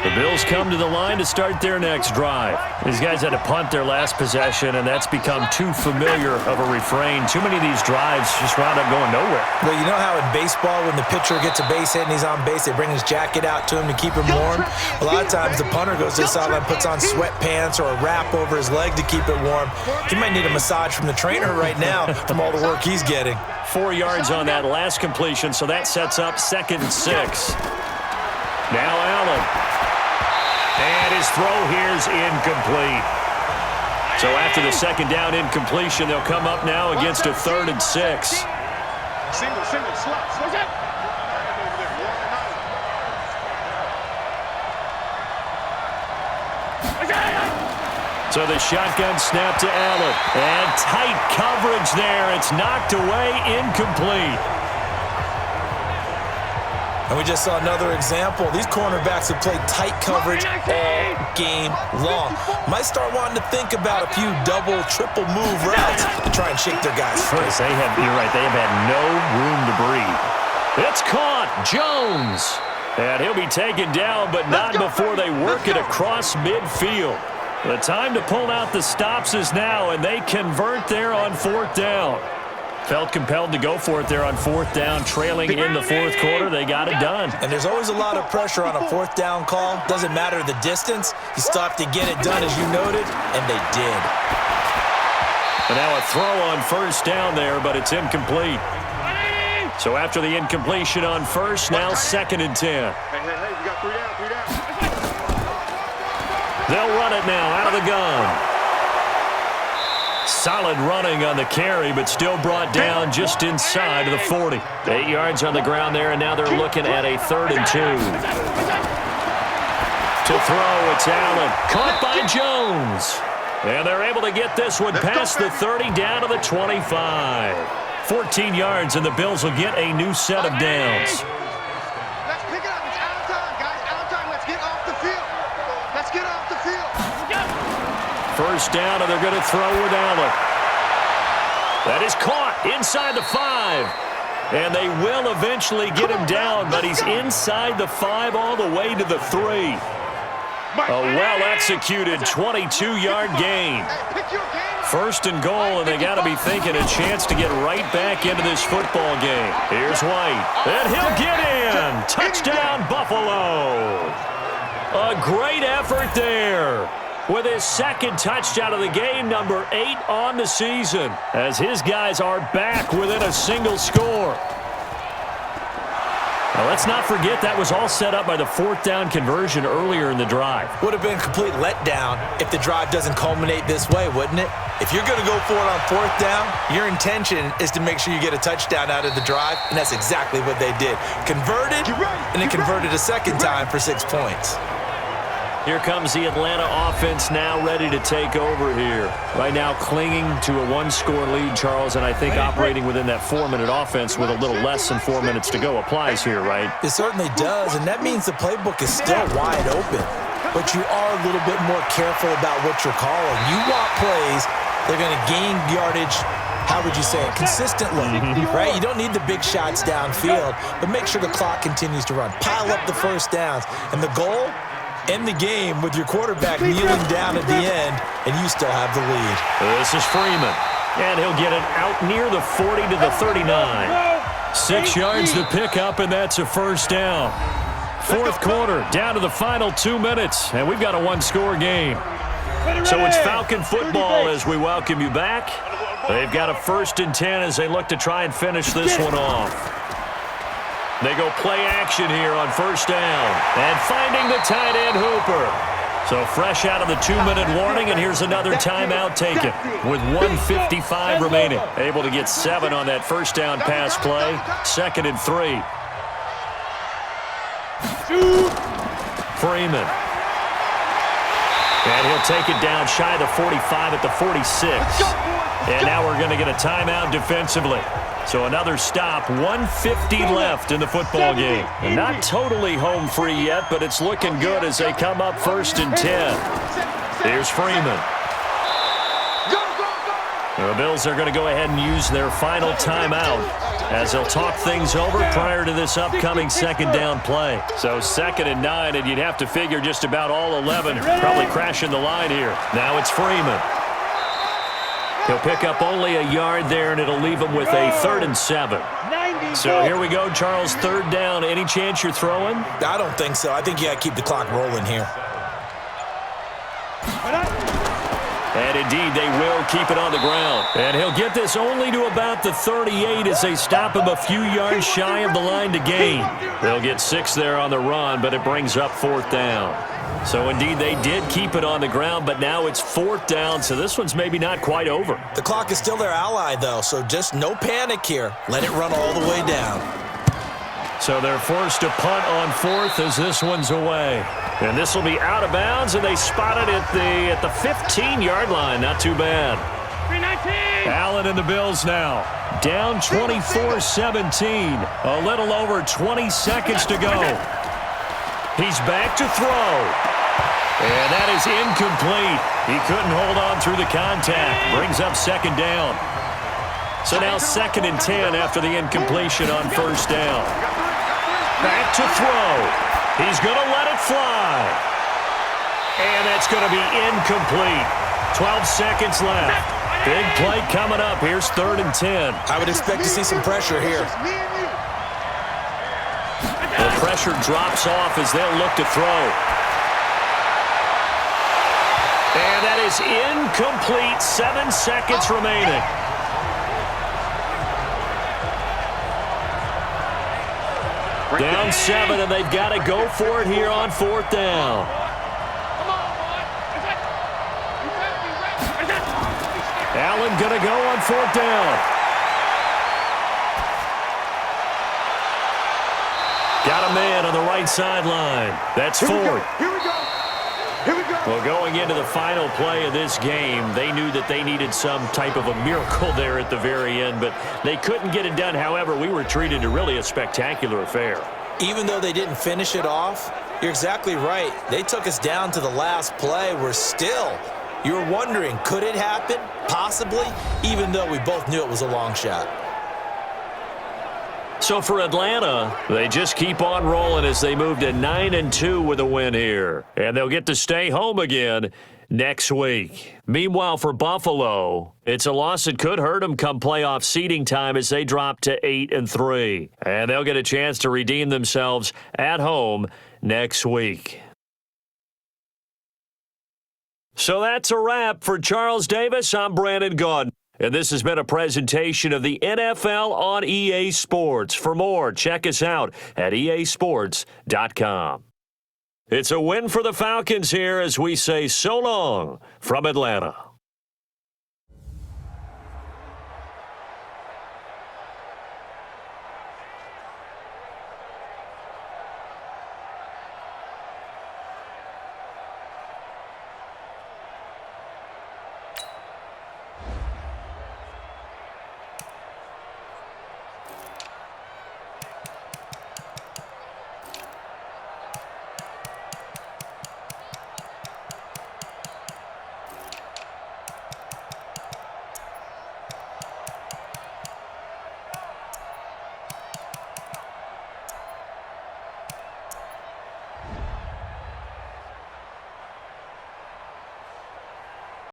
The Bills come to the line to start their next drive. These guys had to punt their last possession, and that's become too familiar of a refrain. Too many of these drives just wound up going nowhere. Well, you know how in baseball when the pitcher gets a base hit and he's on base, they bring his jacket out to him to keep him warm? A lot of times the punter goes to the sideline, puts on sweatpants or a wrap over his leg to keep it warm. He might need a massage from the trainer right now from all the work he's getting. 4 yards on that last completion, so that sets up 2nd and 6. Now Allen. And his throw here's incomplete. So after the 2nd down incompletion, they'll come up now against a 3rd and 6. Single, slot. So the shotgun snap to Allen. And tight coverage there. It's knocked away, incomplete. And we just saw another example. These cornerbacks have played tight coverage all game long. Might start wanting to think about a few double, triple move routes to try and shake their guys free. You're right, they have had no room to breathe. It's caught, Jones. And he'll be taken down, but not before they work it across midfield. The time to pull out the stops is now, and they convert there on 4th down. Felt compelled to go for it there on 4th down, trailing in the 4th quarter. They got it done. And there's always a lot of pressure on a 4th down call. Doesn't matter the distance. You still have to get it done, as you noted, and they did. And now a throw on 1st down there, but it's incomplete. So after the incompletion on 1st, now 2nd and 10. Hey, we got 3 down. They'll run it now out of the gun. Solid running on the carry, but still brought down just inside of the 40. 8 yards on the ground there, and now they're looking at a 3rd and 2. To throw, it's Allen. Caught by Jones. And they're able to get this one past the 30 down to the 25. 14 yards, and the Bills will get a new set of downs. Let's pick it up. It's out of time, guys. Out of time. Let's get off the field. Let's get off the field. 1st down, and they're going to throw with Allen. That is caught inside the 5. And they will eventually get him down, but he's inside the 5 all the way to the 3. A well-executed 22-yard gain. 1st and goal, and they got to be thinking a chance to get right back into this football game. Here's White, and he'll get in. Touchdown, Buffalo. A great effort there, with his 2nd touchdown of the game, number 8 on the season, as his guys are back within a single score. Now, let's not forget that was all set up by the 4th down conversion earlier in the drive. Would have been a complete letdown if the drive doesn't culminate this way, wouldn't it? If you're going to go for it on 4th down, your intention is to make sure you get a touchdown out of the drive, and that's exactly what they did. Converted, and then converted a 2nd time for 6 points. Here comes the Atlanta offense now ready to take over here. Right now clinging to a 1-score lead, Charles, and I think operating within that 4-minute offense with a little less than 4 minutes to go applies here, right? It certainly does, and that means the playbook is still wide open. But you are a little bit more careful about what you're calling. You want plays that are going to gain yardage, how would you say it, consistently, right? You don't need the big shots downfield, but make sure the clock continues to run. Pile up the 1st downs, and the goal, end the game with your quarterback kneeling down at the end, and you still have the lead. This is Freeman, and he'll get it out near the 40 to the 39. 6 yards to pick up, and that's a 1st down. 4th quarter, down to the final 2 minutes, and we've got a 1-score game. So it's Falcon football as we welcome you back. They've got a 1st and 10 as they look to try and finish this one off. They go play action here on 1st down. And finding the tight end, Hooper. So fresh out of the 2-minute warning, and here's another timeout taken with 1:55 remaining. Able to get 7 on that 1st down pass play. 2nd and 3. Freeman. And he'll take it down shy of the 45 at the 46. And now we're going to get a timeout defensively. So another stop, 1:50 left in the football game. And not totally home free yet, but it's looking good as they come up 1st and 10. Here's Freeman. The Bills are going to go ahead and use their final timeout as they'll talk things over prior to this upcoming second down play. So 2nd and 9, and you'd have to figure just about all 11 probably crashing the line here. Now it's Freeman. He'll pick up only a yard there, and it'll leave him with a 3rd and 7. So here we go, Charles, 3rd down. Any chance you're throwing? I don't think so. I think you got to keep the clock rolling here. And indeed, they will keep it on the ground. And he'll get this only to about the 38 as they stop him a few yards shy of the line to gain. They'll get 6 there on the run, but it brings up 4th down. So indeed, they did keep it on the ground, but now it's 4th down, so this one's maybe not quite over. The clock is still their ally, though, so just no panic here. Let it run all the way down. So they're forced to punt on 4th as this one's away. And this will be out of bounds, and they spot it at the 15-yard line. Not too bad. 319. Allen and the Bills now. Down 24-17. A little over 20 seconds to go. He's back to throw. And that is incomplete. He couldn't hold on through the contact. Brings up 2nd down. So now 2nd and 10 after the incompletion on 1st down. Back to throw. He's going to let it fly. And that's going to be incomplete. 12 seconds left. Big play coming up. Here's 3rd and 10. I would expect to see some pressure here. The pressure drops off as they'll look to throw. And that is incomplete. 7 seconds remaining. Down 7, and they've got to go for it here on 4th down. Allen going to go on 4th down. Got a man on the right sideline. That's 4th. Here we go. Here we go. Well, going into the final play of this game, they knew that they needed some type of a miracle there at the very end, but they couldn't get it done. However, we were treated to really a spectacular affair. Even though they didn't finish it off, you're exactly right. They took us down to the last play. You were wondering, could it happen? Possibly, even though we both knew it was a long shot. So for Atlanta, they just keep on rolling as they move to 9-2 with a win here. And they'll get to stay home again next week. Meanwhile, for Buffalo, it's a loss that could hurt them come playoff seeding time as they drop to 8-3. And they'll get a chance to redeem themselves at home next week. So that's a wrap. For Charles Davis, I'm Brandon Gaudin. And this has been a presentation of the NFL on EA Sports. For more, check us out at easports.com. It's a win for the Falcons here as we say so long from Atlanta.